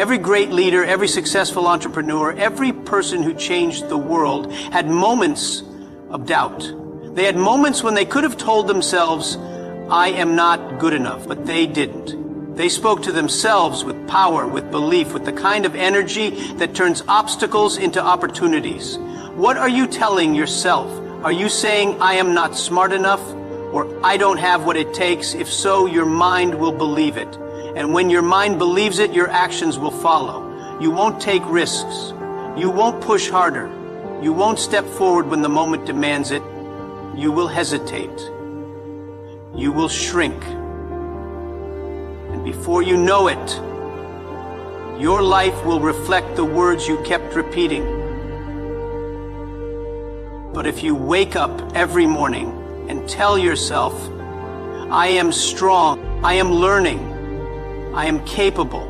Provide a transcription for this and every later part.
Every great leader, every successful entrepreneur, every person who changed the world had moments of doubt. They had moments when they could have told themselves, I am not good enough, but they didn't. They spoke to themselves with power, with belief, with the kind of energy that turns obstacles into opportunities. What are you telling yourself? Are you saying, I am not smart enough, or I don't have what it takes? If so, your mind will believe it. And when your mind believes it, your actions will follow. You won't take risks. You won't push harder. You won't step forward when the moment demands it. You will hesitate. You will shrink. And before you know it, your life will reflect the words you kept repeating. But if you wake up every morning and tell yourself, I am strong, I am learning, I am capable,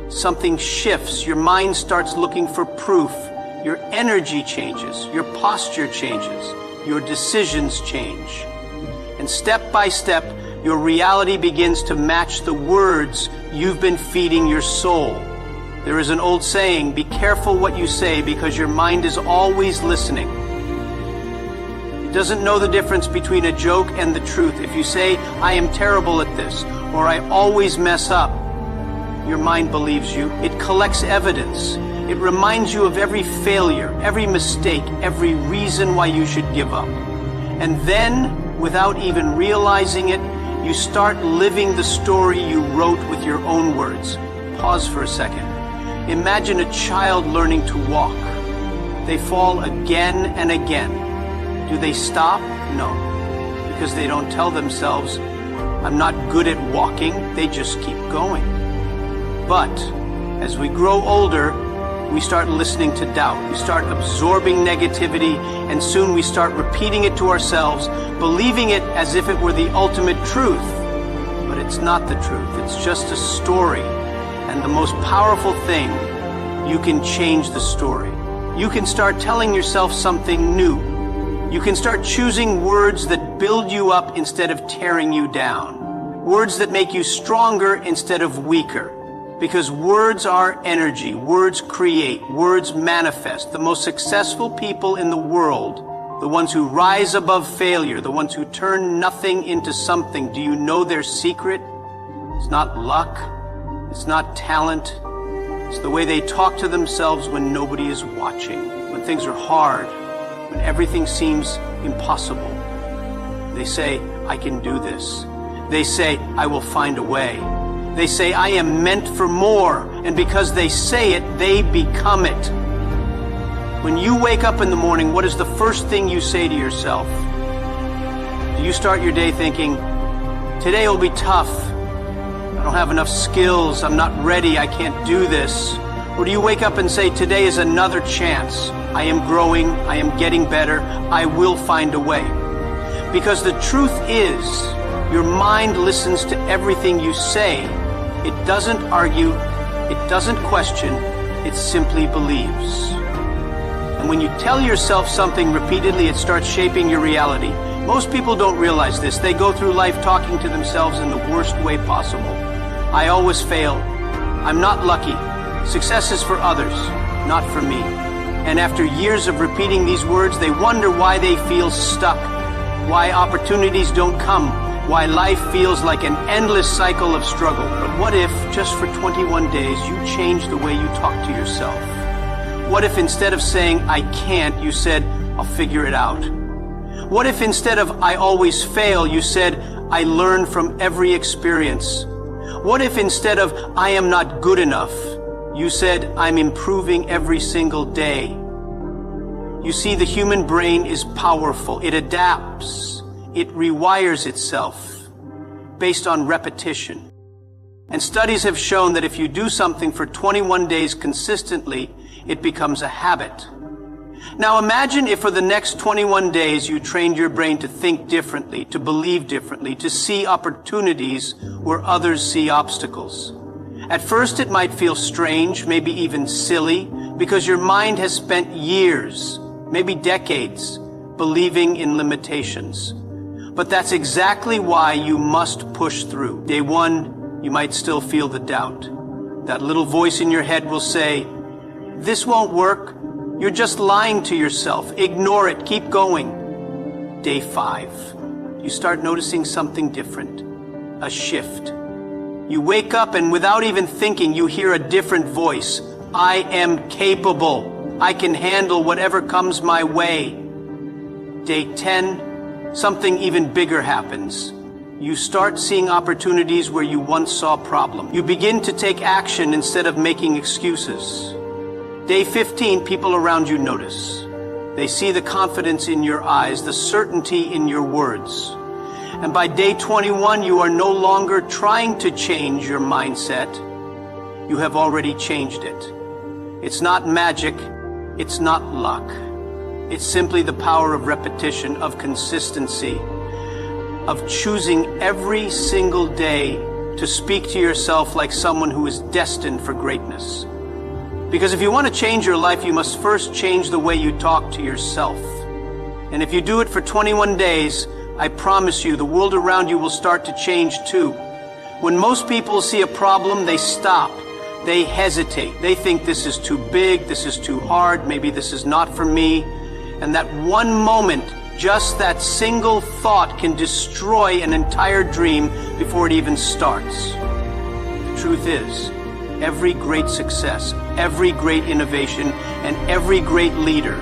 something shifts. Your mind starts looking for proof. Your energy changes. Your posture changes. Your decisions change. And step by step, your reality begins to match the words you've been feeding your soul. There is an old saying, be careful what you say because your mind is always listening. It doesn't know the difference between a joke and the truth. If you say, I am terrible at this, or I always mess up, your mind believes you. It collects evidence. It reminds you of every failure, every mistake, every reason why you should give up. And then, without even realizing it, you start living the story you wrote with your own words. Pause for a second. Imagine a child learning to walk. They fall again and again. Do they stop? No, because they don't tell themselves, I'm not good at walking. They just keep going. But as we grow older, we start listening to doubt. We start absorbing negativity, and soon we start repeating it to ourselves, believing it as if it were the ultimate truth. But it's not the truth. It's just a story. And the most powerful thing, you can change the story. You can start telling yourself something new. You can start choosing words that build you up instead of tearing you down. Words that make you stronger instead of weaker. Because words are energy. Words create. Words manifest. The most successful people in the world, the ones who rise above failure, the ones who turn nothing into something, do you know their secret? It's not luck. It's not talent. It's the way they talk to themselves when nobody is watching, when things are hard, when everything seems impossible. They say, I can do this. They say, I will find a way. They say, I am meant for more. And because they say it, they become it. When you wake up in the morning, what is the first thing you say to yourself? Do you start your day thinking, today will be tough. I don't have enough skills. I'm not ready. I can't do this. Or do you wake up and say, today is another chance. I am growing. I am getting better. I will find a way. Because the truth is, your mind listens to everything you say. It doesn't argue. It doesn't question. It simply believes. And when you tell yourself something repeatedly, it starts shaping your reality. Most people don't realize this. They go through life talking to themselves in the worst way possible. I always fail. I'm not lucky. Success is for others, not for me. And after years of repeating these words, they wonder why they feel stuck, why opportunities don't come, why life feels like an endless cycle of struggle. But what if, just for 21 days, you change the way you talk to yourself? What if instead of saying, I can't, you said, I'll figure it out? What if instead of, I always fail, you said, I learn from every experience? What if instead of, I am not good enough, you said, I'm improving every single day? You see, the human brain is powerful. It adapts. It rewires itself based on repetition. And studies have shown that if you do something for 21 days consistently, it becomes a habit. Now imagine if for the next 21 days you trained your brain to think differently, to believe differently, to see opportunities where others see obstacles. At first it might feel strange, maybe even silly, because your mind has spent years, maybe decades, believing in limitations. But that's exactly why you must push through. Day one, you might still feel the doubt. That little voice in your head will say, "This won't work. You're just lying to yourself. Ignore it. Keep going." Day 5, you start noticing something different, a shift. You wake up and without even thinking, you hear a different voice. "I am capable. I can handle whatever comes my way." Day 10, something even bigger happens. You start seeing opportunities where you once saw problems. You begin to take action instead of making excuses. Day 15, people around you notice. They see the confidence in your eyes, the certainty in your words. And by day 21, you are no longer trying to change your mindset. You have already changed it. It's not magic. It's not luck. It's simply the power of repetition, of consistency, of choosing every single day to speak to yourself like someone who is destined for greatness. Because if you want to change your life, you must first change the way you talk to yourself. And if you do it for 21 days, I promise you, the world around you will start to change too. When most people see a problem, they stop. They hesitate. They think this is too big, this is too hard, maybe this is not for me. And that one moment, just that single thought can destroy an entire dream before it even starts. The truth is, every great success, every great innovation, and every great leader,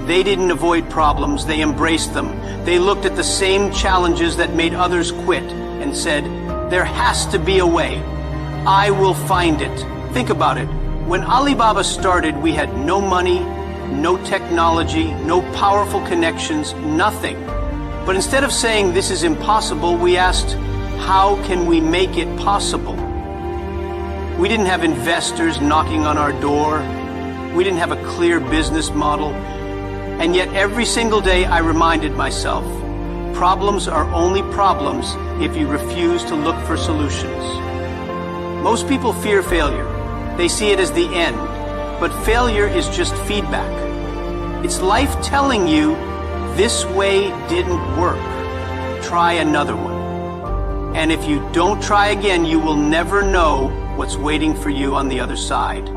they didn't avoid problems, they embraced them. They looked at the same challenges that made others quit and said, "There has to be a way. I will find it." Think about it. When Alibaba started, we had no money, no technology, no powerful connections, nothing. But instead of saying this is impossible, we asked, how can we make it possible? We didn't have investors knocking on our door. We didn't have a clear business model. And yet every single day I reminded myself, problems are only problems if you refuse to look for solutions. Most people fear failure. They see it as the end. But failure is just feedback. It's life telling you, this way didn't work. Try another one. And if you don't try again, you will never know what's waiting for you on the other side.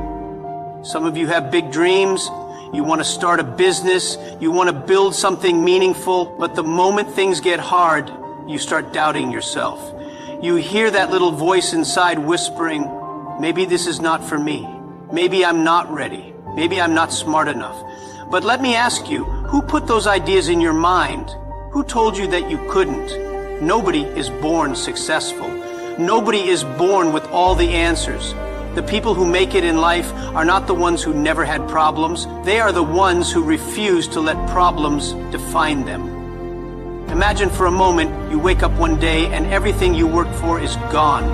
Some of you have big dreams. You want to start a business. You want to build something meaningful. But the moment things get hard, you start doubting yourself. You hear that little voice inside whispering, maybe this is not for me. Maybe I'm not ready. Maybe I'm not smart enough. But let me ask you, who put those ideas in your mind? Who told you that you couldn't? Nobody is born successful. Nobody is born with all the answers. The people who make it in life are not the ones who never had problems. They are the ones who refuse to let problems define them. Imagine for a moment you wake up one day and everything you worked for is gone.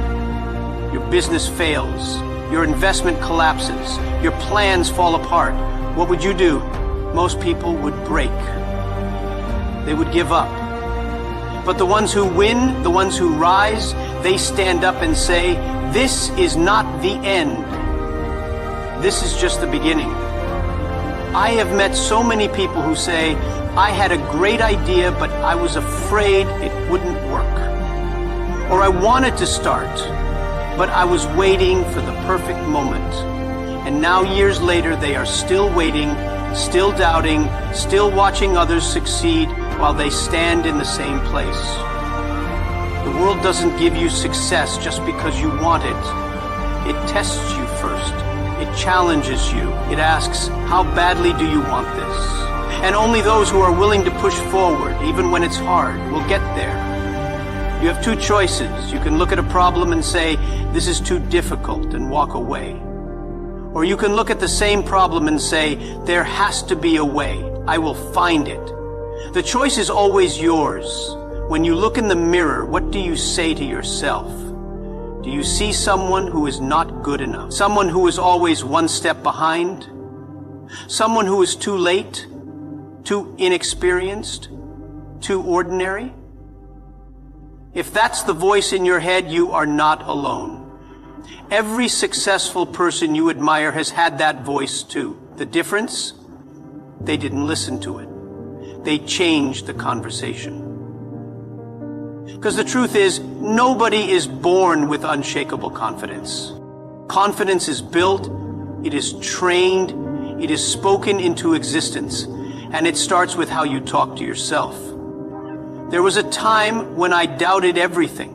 Your business fails. Your investment collapses. Your plans fall apart. What would you do? Most people would break. They would give up. But the ones who win, the ones who rise, they stand up and say, this is not the end. This is just the beginning. I have met so many people who say, I had a great idea, but I was afraid it wouldn't work. Or I wanted to start, but I was waiting for the perfect moment. And now years later, they are still waiting, still doubting, still watching others succeed while they stand in the same place. The world doesn't give you success just because you want it. It tests you first. It challenges you. It asks, how badly do you want this? And only those who are willing to push forward, even when it's hard, will get there. You have two choices. You can look at a problem and say, this is too difficult, and walk away. Or you can look at the same problem and say, there has to be a way. I will find it. The choice is always yours. When you look in the mirror, what do you say to yourself? Do you see someone who is not good enough? Someone who is always one step behind? Someone who is too late? Too inexperienced? Too ordinary? If that's the voice in your head, you are not alone. Every successful person you admire has had that voice too. The difference? They didn't listen to it. They changed the conversation. Because the truth is, nobody is born with unshakable confidence. Confidence is built, it is trained, it is spoken into existence, and it starts with how you talk to yourself. There was a time when I doubted everything.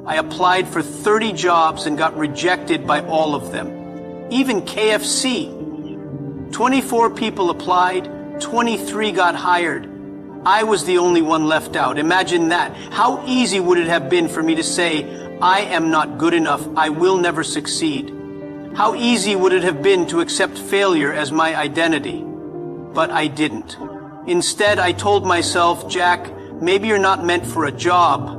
I applied for 30 jobs and got rejected by all of them. Even KFC. 24 people applied, 23 got hired. I was the only one left out. Imagine that. How easy would it have been for me to say, I am not good enough, I will never succeed? How easy would it have been to accept failure as my identity? But I didn't. Instead, I told myself, Jack, maybe you're not meant for a job.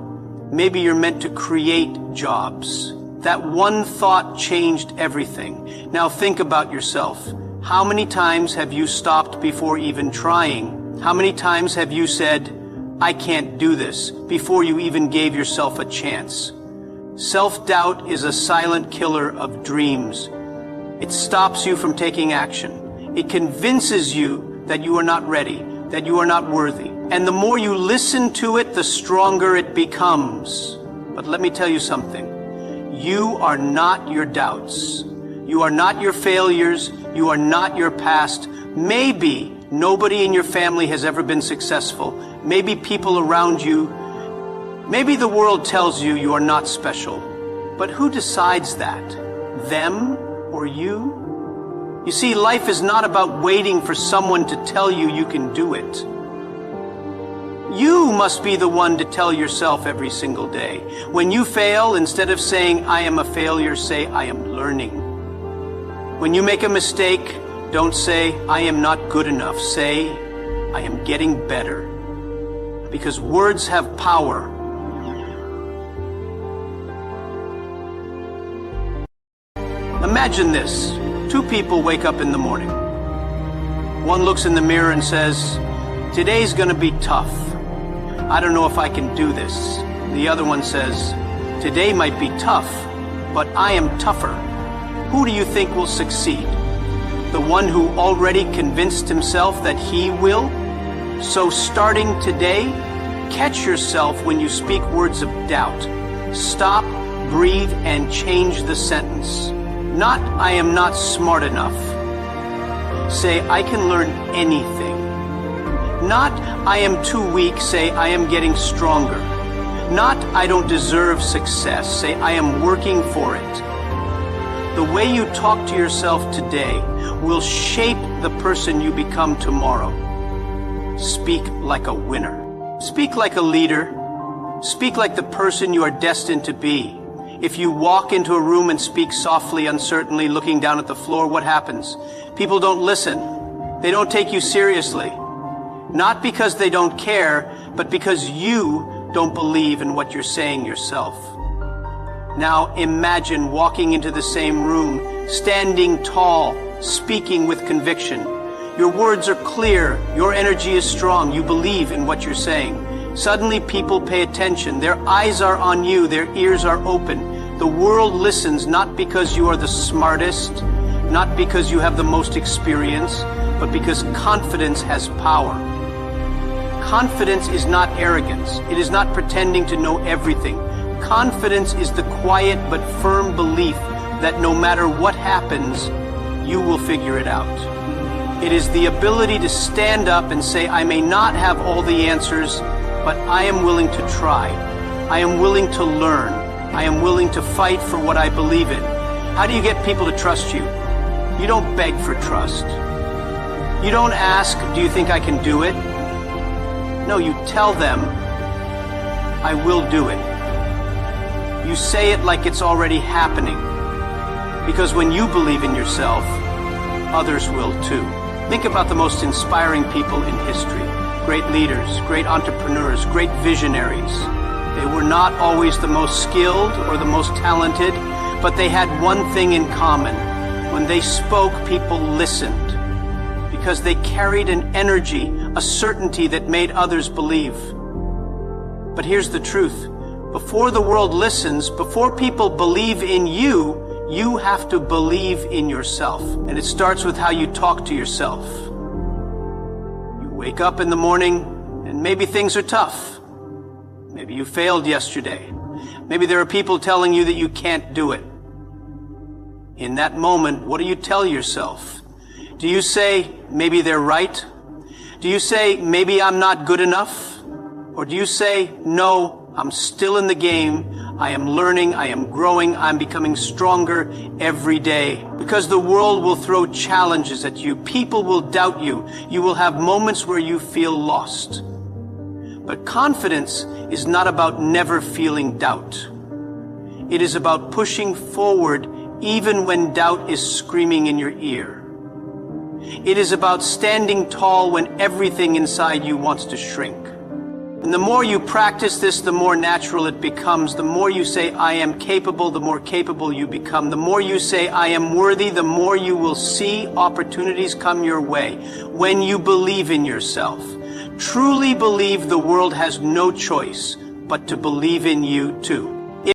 Maybe you're meant to create jobs. That one thought changed everything. Now think about yourself. How many times have you stopped before even trying? How many times have you said, I can't do this, before you even gave yourself a chance? Self-doubt is a silent killer of dreams. It stops you from taking action. It convinces you that you are not ready, that you are not worthy. And the more you listen to it, the stronger it becomes. But let me tell you something. You are not your doubts. You are not your failures. You are not your past. Maybe nobody in your family has ever been successful. Maybe people around you, maybe the world tells you you are not special. But who decides that? Them or you? You see, life is not about waiting for someone to tell you you can do it. You must be the one to tell yourself every single day. When you fail, instead of saying, I am a failure, say, I am learning. When you make a mistake, don't say, I am not good enough. Say, I am getting better. Because words have power. Imagine this. Two people wake up in the morning. One looks in the mirror and says, today's gonna be tough. I don't know if I can do this. The other one says, today might be tough, but I am tougher. Who do you think will succeed? The one who already convinced himself that he will? So starting today, catch yourself when you speak words of doubt. Stop, breathe, and change the sentence. Not, I am not smart enough. Say, I can learn anything. Not, I am too weak. Say, I am getting stronger. Not, I don't deserve success. Say, I am working for it. The way you talk to yourself today will shape the person you become tomorrow. Speak like a winner. Speak like a leader. Speak like the person you are destined to be. If you walk into a room and speak softly, uncertainly, looking down at the floor, what happens? People don't listen. They don't take you seriously. Not because they don't care, but because you don't believe in what you're saying yourself. Now imagine walking into the same room, standing tall, speaking with conviction. Your words are clear. Your energy is strong. You believe in what you're saying. Suddenly people pay attention. Their eyes are on you. Their ears are open. The world listens not because you are the smartest, not because you have the most experience, but because confidence has power. Confidence is not arrogance. It is not pretending to know everything. Confidence is the quiet but firm belief that no matter what happens, you will figure it out. It is the ability to stand up and say, I may not have all the answers, but I am willing to try. I am willing to learn. I am willing to fight for what I believe in. How do you get people to trust you? You don't beg for trust. You don't ask, do you think I can do it? No, you tell them, I will do it. You say it like it's already happening. Because when you believe in yourself, others will too. Think about the most inspiring people in history. Great leaders, great entrepreneurs, great visionaries. They were not always the most skilled or the most talented, but they had one thing in common. When they spoke, people listened. Because they carried an energy, a certainty that made others believe. But here's the truth. Before the world listens, before people believe in you, you have to believe in yourself. And it starts with how you talk to yourself. You wake up in the morning, and maybe things are tough. Maybe you failed yesterday. Maybe there are people telling you that you can't do it. In that moment, what do you tell yourself? Do you say, maybe they're right? Do you say, maybe I'm not good enough? Or do you say, no, I'm still in the game, I am learning, I am growing, I'm becoming stronger every day? Because the world will throw challenges at you, people will doubt you, you will have moments where you feel lost. But confidence is not about never feeling doubt. It is about pushing forward even when doubt is screaming in your ear. It is about standing tall when everything inside you wants to shrink. And the more you practice this, the more natural it becomes. The more you say, I am capable, the more capable you become. The more you say, I am worthy, the more you will see opportunities come your way. When you believe in yourself, truly believe, the world has no choice but to believe in you too.